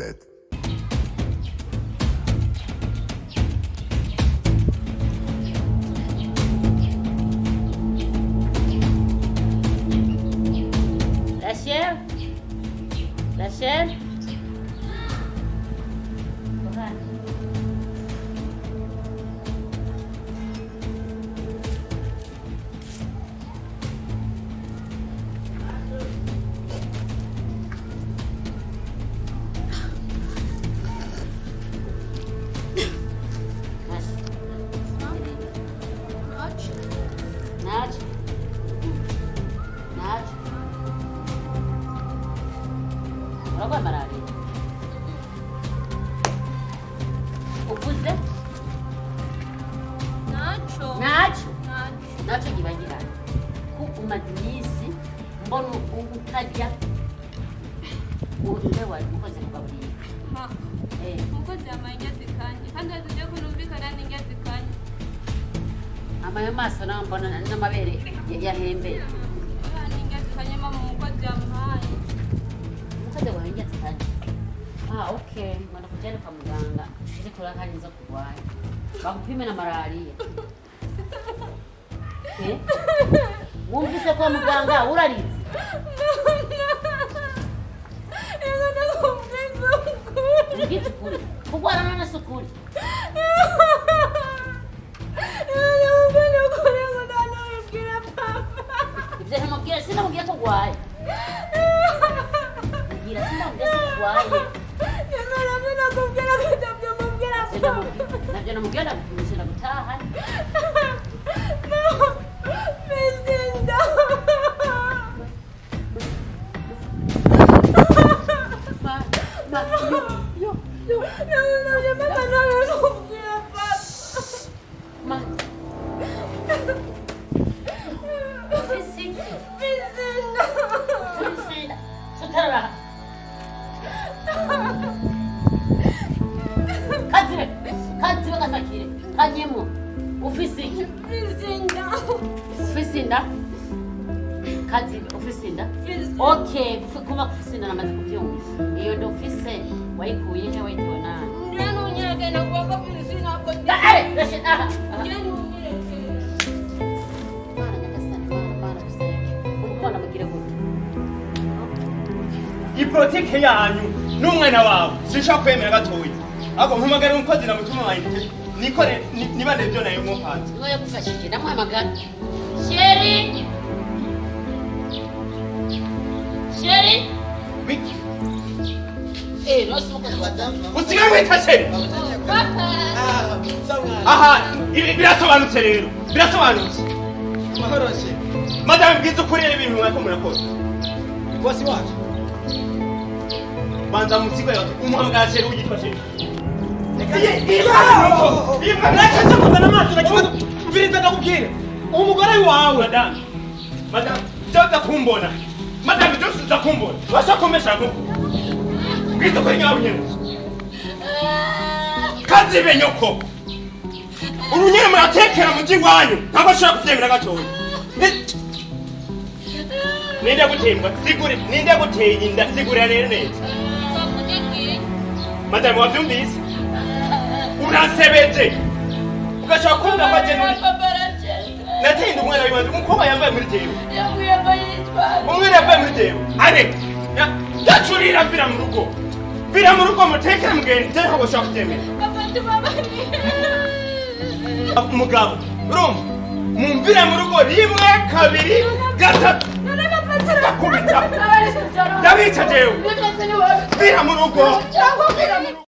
البلد. La chair. Roba maravilha. Uvuze? Nacho gibagira. Ku umaze iminsi mbona utajya uje wari ukoze kugaburira. Umukozi yamaye ingezikanye kandi aziye kurumvikana n'ingezikanye. Amayo maso nambona n'amabere yahembera. Ingezikanye mama umukozi yamuhaye. Umukozi wawe ingezikanye. Okay, mwana kujana kwa muganga. Ije kurakaniza kurwanya. Bakupime na malaria. Wumvise kwa muganga urarize? Ngitse kuri. Kugwarana na sukuri. Ibyo ntamubwira sinamubwira ko gwaye. Ngira sinamubwira ko gwaye. Nabyo namubwira kumushyira gutaha. Kazi wakasakire. Kanyemo. Ofisi. Ofisinda. Kazi ofisinda. Okay, kuma ofisinda namaze kubyumva. Iyo ndo ofisi wayikuye he wayitoye nani? Njano nyake na kwa ofisi nako. Rashida. Njano nyake. Mara nyakasana, mara kusema. Umukona mugire gute? Iproteke yanyu n'umwana wawe sinshaka kwemera gatoya. Ako mpamagara umukozi na mutuma wanjye. Nikore nibande byo nayo mpanze. Ngo yakufashije namuhamagara. Sheri. Nosi mukozi watanga. Usigaye witasheri. Papa. Aha, ibi birasobanutse rero. Birasobanutse. Mahoroshe. Madame bwiza kurira ibintu mwako murakoze. Bosi wacu. Banza mutiko yawe umuhamagara sheri ugitwashe. Umugore wawe Madame, joza kumbona. Madame, joza kumbona. Washakomesha ngo. Bwiza ko nyawe nyene. Kazi benyoko. Urunyere muratekera mu jingwanyu. Ntabwo ashaka kuvyemera gatoya. Ninde gutembwa? Sigure, ninde guteye inda? Sigure rero neza. Madame wabyumvise? Urasebeje. Ugashaka kumva ko agenda. Natinda umwana w'ibandi umukobwa yambaye muri jewe. Umwana yambaye muri jewe. Ane. Yacurira vira mu rugo. Vira mu rugo mutekera mugenzi je ntabwo shaka kutemera. Mugabo, urumva? Mumvira mu rugo rimwe kabiri gatatu. Ndakubita. Ndabica jewe. Vira mu rugo.